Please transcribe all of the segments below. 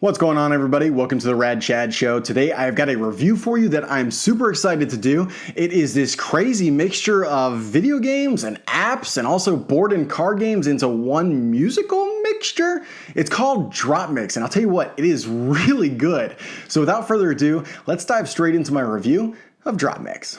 What's going on, everybody? Welcome to the Rad Chad Show. Today I've got a review for you that I'm super excited to do. It is this crazy mixture of video games and apps and also board and card games into one musical mixture. It's called Dropmix, and I'll tell you what, it is really good. So without further ado, let's dive straight into my review of Dropmix.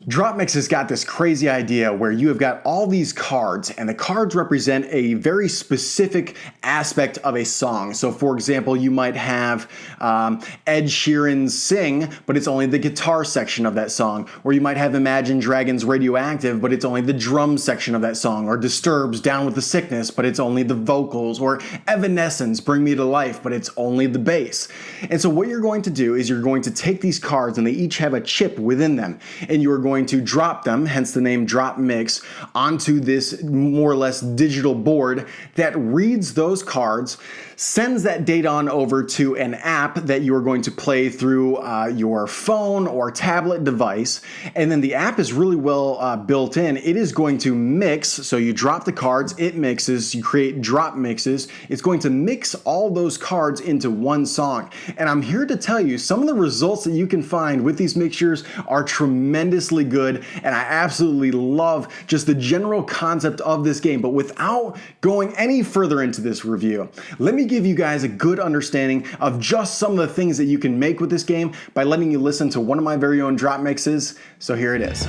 Dropmix has got this crazy idea where you have got all these cards, and the cards represent a very specific aspect of a song. So for example, you might have Ed Sheeran's Sing, but it's only the guitar section of that song. Or you might have Imagine Dragons Radioactive, but it's only the drum section of that song. Or Disturbed's Down with the Sickness, but it's only the vocals. Or Evanescence, Bring Me to Life, but it's only the bass. And so what you're going to do is you're going to take these cards, and they each have a chip within them, and you are going to drop them, hence the name Dropmix, onto this more or less digital board that reads those cards, sends that data on over to an app that you are going to play through your phone or tablet device. And then the app is really well built in. It is going to mix, so you drop the cards, it mixes, you create drop mixes. It's going to mix all those cards into one song. And I'm here to tell you, some of the results that you can find with these mixtures are tremendously good, and I absolutely love just the general concept of this game. But without going any further into this review, let me give you guys a good understanding of just some of the things that you can make with this game by letting you listen to one of my very own drop mixes. So here it is.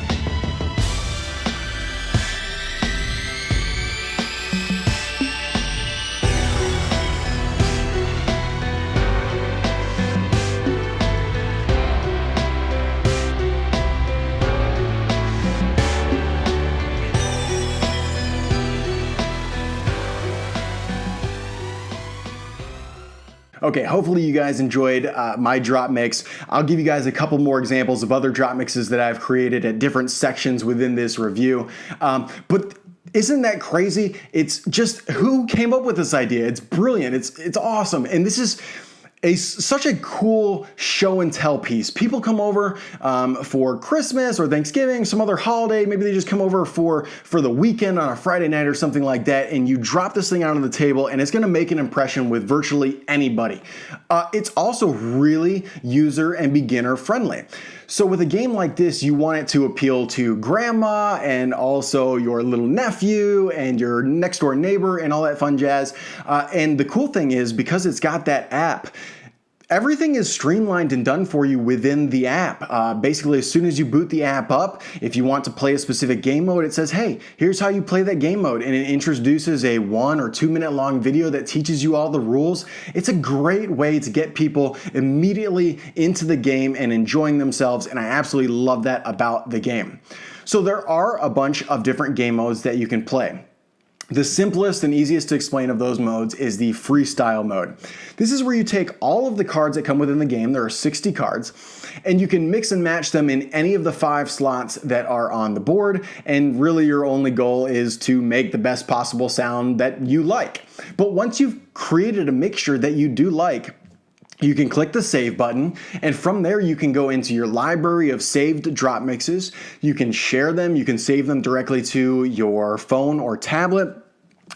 Okay, hopefully you guys enjoyed my drop mix. I'll give you guys a couple more examples of other drop mixes that I've created at different sections within this review. But isn't that crazy? It's just, who came up with this idea? It's brilliant. It's awesome. And this is such a cool show and tell piece. People come over for Christmas or Thanksgiving, some other holiday. Maybe they just come over for the weekend on a Friday night or something like that, and you drop this thing out on the table, and it's gonna make an impression with virtually anybody. It's also really user and beginner friendly. So with a game like this, you want it to appeal to grandma and also your little nephew and your next door neighbor and all that fun jazz. And the cool thing is, because it's got that app, everything is streamlined and done for you within the app. Basically, as soon as you boot the app up, if you want to play a specific game mode, it says, hey, here's how you play that game mode. And it introduces a 1 or 2 minute long video that teaches you all the rules. It's a great way to get people immediately into the game and enjoying themselves. And I absolutely love that about the game. So there are a bunch of different game modes that you can play. The simplest and easiest to explain of those modes is the freestyle mode. This is where you take all of the cards that come within the game, there are 60 cards, and you can mix and match them in any of the 5 slots that are on the board, and really your only goal is to make the best possible sound that you like. But once you've created a mixture that you do like, you can click the save button, and from there you can go into your library of saved drop mixes. You can share them, you can save them directly to your phone or tablet.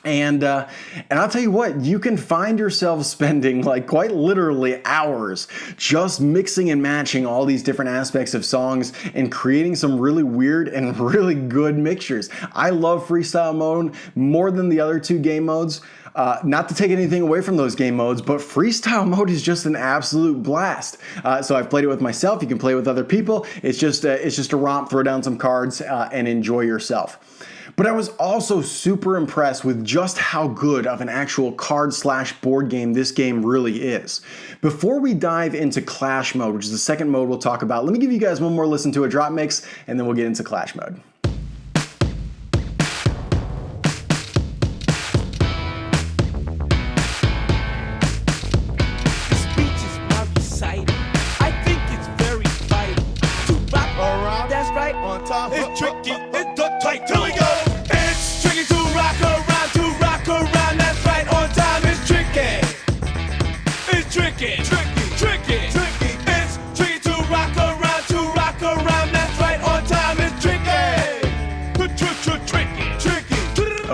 And I'll tell you what, you can find yourself spending like quite literally hours just mixing and matching all these different aspects of songs and creating some really weird and really good mixtures. I love freestyle mode more than the other 2 game modes. Not to take anything away from those game modes, but freestyle mode is just an absolute blast. So I've played it with myself. You can play it with other people. It's just a romp. Throw down some cards and enjoy yourself. But I was also super impressed with just how good of an actual card/board game this game really is. Before we dive into Clash mode, which is the second mode we'll talk about, let me give you guys one more listen to a drop mix, and then we'll get into Clash mode. It's tricky, it's the tight, here we go. It's tricky to rock around, that's right, on time. It's tricky, it's tricky, tricky.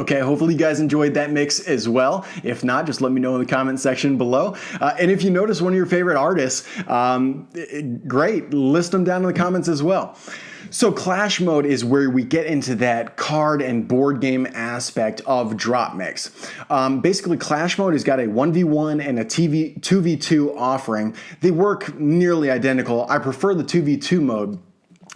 Okay, hopefully you guys enjoyed that mix as well. If not, just let me know in the comment section below. And if you notice one of your favorite artists, great, list them down in the comments as well. So Clash mode is where we get into that card and board game aspect of Dropmix. Basically, Clash mode has got a 1v1 and a 2v2 offering. They work nearly identical. I prefer the 2v2 mode.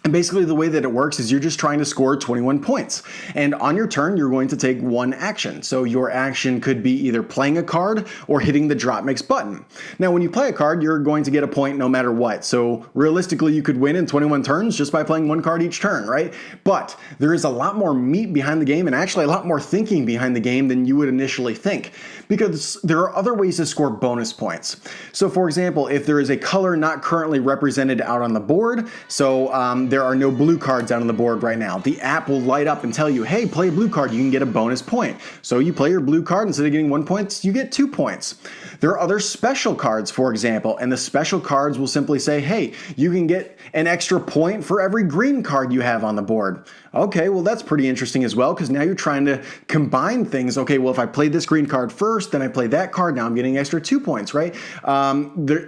And basically the way that it works is you're just trying to score 21 points. And on your turn, you're going to take one action. So your action could be either playing a card or hitting the Dropmix button. Now, when you play a card, you're going to get a point no matter what. So realistically, you could win in 21 turns just by playing one card each turn, right? But there is a lot more meat behind the game and actually a lot more thinking behind the game than you would initially think, because there are other ways to score bonus points. So for example, if there is a color not currently represented out on the board, so there are no blue cards out on the board right now, the app will light up and tell you, hey, play a blue card, you can get a bonus point. So you play your blue card, instead of getting 1 point, you get 2 points. There are other special cards, for example, and the special cards will simply say, hey, you can get an extra point for every green card you have on the board. Okay, well that's pretty interesting as well, because now you're trying to combine things. Okay, well if I play this green card first, then I play that card, now I'm getting extra 2 points, right?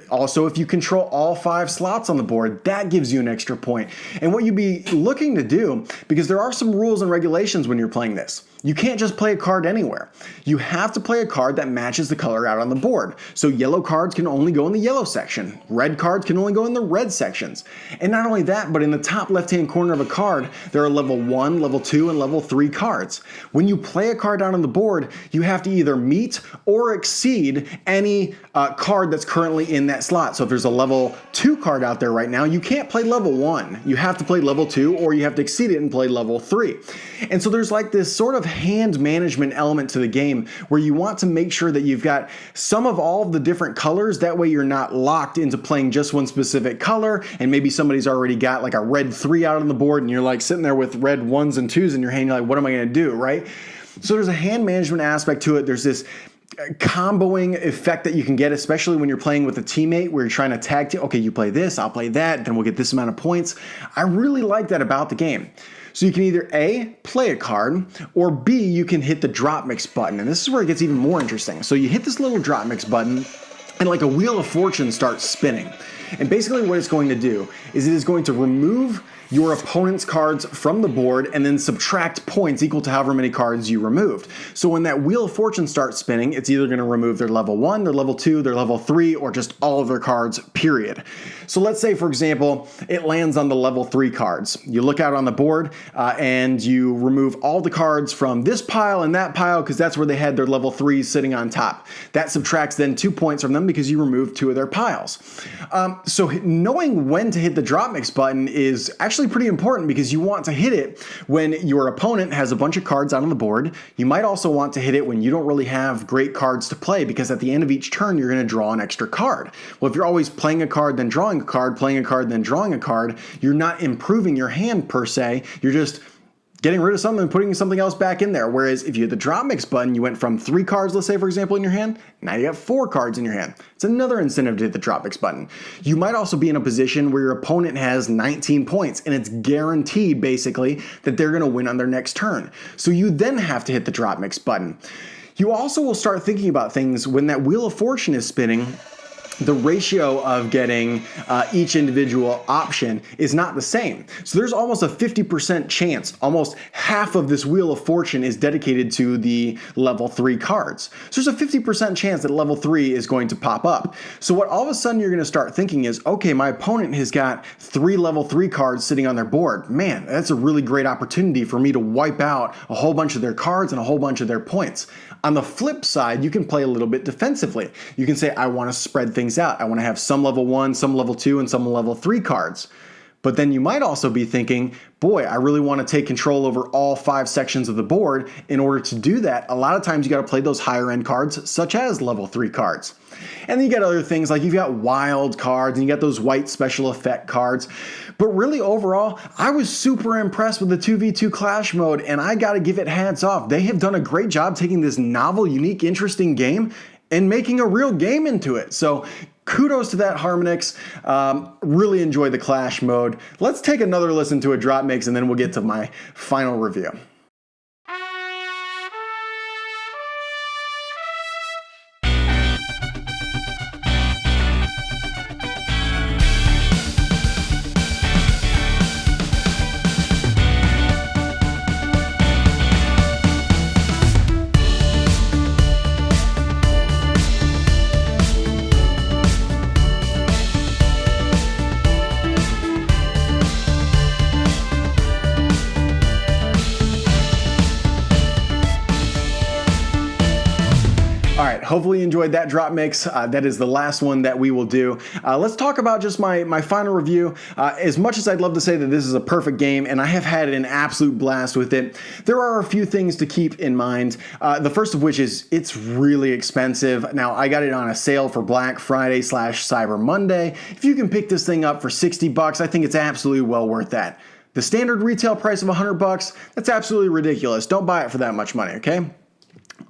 Also, if you control all 5 slots on the board, that gives you an extra point. And what you'd be looking to do, because there are some rules and regulations when you're playing this, you can't just play a card anywhere. You have to play a card that matches the color out on the board. So yellow cards can only go in the yellow section. Red cards can only go in the red sections. And not only that, but in the top left-hand corner of a card, there are level 1, level 2, and level 3 cards. When you play a card out on the board, you have to either meet or exceed any card that's currently in that slot. So if there's a level 2 card out there right now, you can't play level 1. You have to play level 2, or you have to exceed it and play level 3. And so there's like this sort of hand management element to the game where you want to make sure that you've got some of all of the different colors. That way you're not locked into playing just one specific color, and maybe somebody's already got like a red 3 out on the board and you're like sitting there with red 1s and 2s in your hand. You're like, what am I going to do, right? So there's a hand management aspect to it. There's this comboing effect that you can get, especially when you're playing with a teammate where you're trying to tag team. Okay, you play this, I'll play that, then we'll get this amount of points. I really like that about the game. So you can either A, play a card, or B, you can hit the Dropmix button. And this is where it gets even more interesting. So you hit this little Dropmix button, and like a wheel of fortune starts spinning. And basically what it's going to do is it is going to remove your opponent's cards from the board and then subtract points equal to however many cards you removed. So when that wheel of fortune starts spinning, it's either going to remove their level 1, their level 2, their level 3, or just all of their cards, period. So let's say, for example, it lands on the level 3 cards. You look out on the board and you remove all the cards from this pile and that pile because that's where they had their level 3s sitting on top. That subtracts then 2 points from them because you removed 2 of their piles. So knowing when to hit the Dropmix button is actually pretty important, because you want to hit it when your opponent has a bunch of cards out on the board. You might also want to hit it when you don't really have great cards to play, because at the end of each turn you're going to draw an extra card. Well, if you're always playing a card then drawing a card, playing a card then drawing a card, you're not improving your hand per se. You're just getting rid of something and putting something else back in there. Whereas if you hit the Dropmix button, you went from 3 cards, let's say, for example, in your hand, now you got 4 cards in your hand. It's another incentive to hit the Dropmix button. You might also be in a position where your opponent has 19 points and it's guaranteed, basically, that they're going to win on their next turn. So you then have to hit the Dropmix button. You also will start thinking about things when that Wheel of Fortune is spinning. The ratio of getting each individual option is not the same. So there's almost a 50% chance, almost half of this Wheel of Fortune is dedicated to the level 3 cards. So there's a 50% chance that level 3 is going to pop up. So what all of a sudden you're going to start thinking is, okay, my opponent has got 3 level 3 cards sitting on their board. Man, that's a really great opportunity for me to wipe out a whole bunch of their cards and a whole bunch of their points. On the flip side, you can play a little bit defensively. You can say, I want to spread things out. I want to have some level 1, some level 2, and some level 3 cards. But then you might also be thinking, boy, I really want to take control over all 5 sections of the board. In order to do that, a lot of times you got to play those higher end cards, such as level 3 cards. And then you got other things like you've got wild cards and you got those white special effect cards. But really overall, I was super impressed with the 2v2 Clash mode, and I got to give it hats off. They have done a great job taking this novel, unique, interesting game and making a real game into it. So kudos to that, Harmonix. Really enjoyed the Clash mode. Let's take another listen to a Dropmix and then we'll get to my final review. hopefully you enjoyed that drop mix. That is the last one that we will do. Let's talk about just my final review. As much as I'd love to say that this is a perfect game, and I have had an absolute blast with it, there are a few things to keep in mind. The first of which is it's really expensive. Now, I got it on a sale for Black Friday / Cyber Monday. If you can pick this thing up for 60 bucks, I think it's absolutely well worth that. The standard retail price of 100 bucks, that's absolutely ridiculous. Don't buy it for that much money, okay?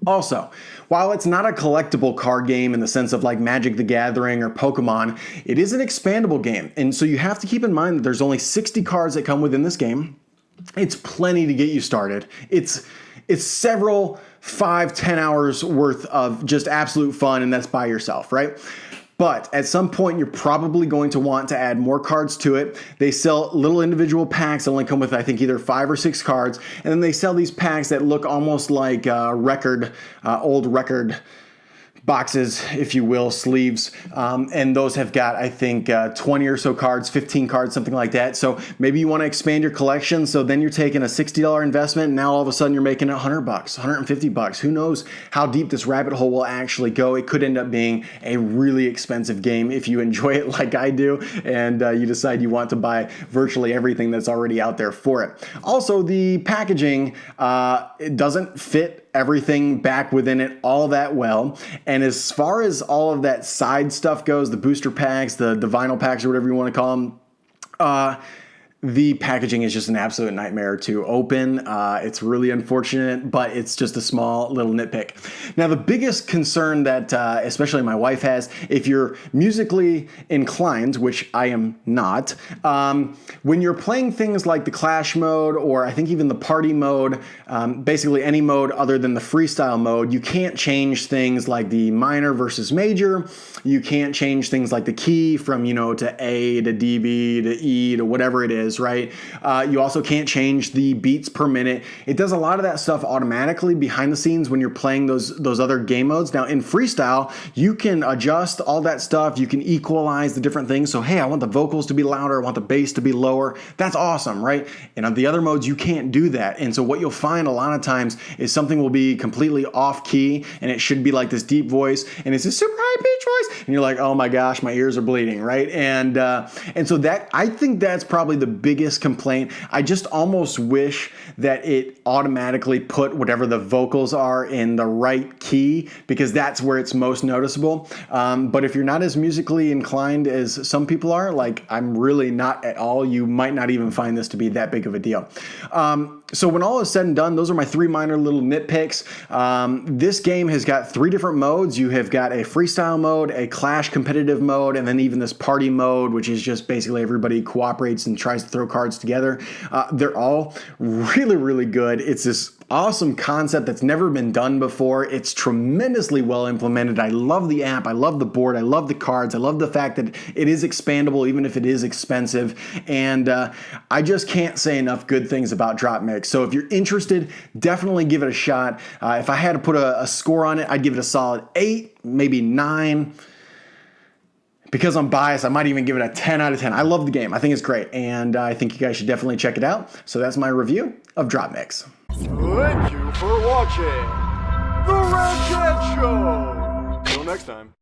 Also, while it's not a collectible card game in the sense of like Magic the Gathering or Pokemon, it is an expandable game. And so you have to keep in mind that there's only 60 cards that come within this game. It's plenty to get you started. It's several 5-10 hours worth of just absolute fun, and that's by yourself, right? But at some point, you're probably going to want to add more cards to it. They sell little individual packs that only come with, I think, either 5 or 6 cards. And then they sell these packs that look almost like old record boxes, if you will, sleeves. And those have got, I think, 20 or so cards, 15 cards, something like that. So maybe you want to expand your collection. So then you're taking a $60 investment, and now all of a sudden you're making $100, $150. Who knows how deep this rabbit hole will actually go? It could end up being a really expensive game if you enjoy it like I do, and you decide you want to buy virtually everything that's already out there for it. Also, the packaging, it doesn't fit everything back within it all that well. And as far as all of that side stuff goes, the booster packs, the vinyl packs, or whatever you want to call them, the packaging is just an absolute nightmare to open. It's really unfortunate, but it's just a small little nitpick. Now, the biggest concern that especially my wife has, if you're musically inclined, which I am not, when you're playing things like the Clash mode, or I think even the Party mode, basically any mode other than the freestyle mode, you can't change things like the minor versus major. You can't change things like the key from, to A to DB to E to whatever it is, right? You also can't change the beats per minute. It does a lot of that stuff automatically behind the scenes when you're playing those other game modes. Now, in freestyle, you can adjust all that stuff. You can equalize the different things. So, hey, I want the vocals to be louder. I want the bass to be lower. That's awesome, right? And on the other modes, you can't do that. And so what you'll find a lot of times is something will be completely off key, and it should be like this deep voice, and it's this super high pitch voice, and you're like, oh my gosh, my ears are bleeding, right? And so that, I think that's probably the biggest complaint. I just almost wish that it automatically put whatever the vocals are in the right key, because that's where it's most noticeable. But if you're not as musically inclined as some people are, like I'm really not at all, you might not even find this to be that big of a deal. So when all is said and done, those are my 3 minor little nitpicks. This game has got 3 different modes. You have got a freestyle mode, a Clash competitive mode, and then even this party mode, which is just basically everybody cooperates and tries to throw cards together. They're all really, really good. It's this awesome concept that's never been done before. It's tremendously well implemented. I love the app. I love the board. I love the cards. I love the fact that it is expandable, even if it is expensive. And I just can't say enough good things about Dropmix. So if you're interested, definitely give it a shot. If I had to put a score on it, I'd give it a solid 8, maybe 9. Because I'm biased, I might even give it a 10 out of 10. I love the game. I think it's great. And I think you guys should definitely check it out. So that's my review of Dropmix. Thank you for watching The Rad Chad Show. Until next time.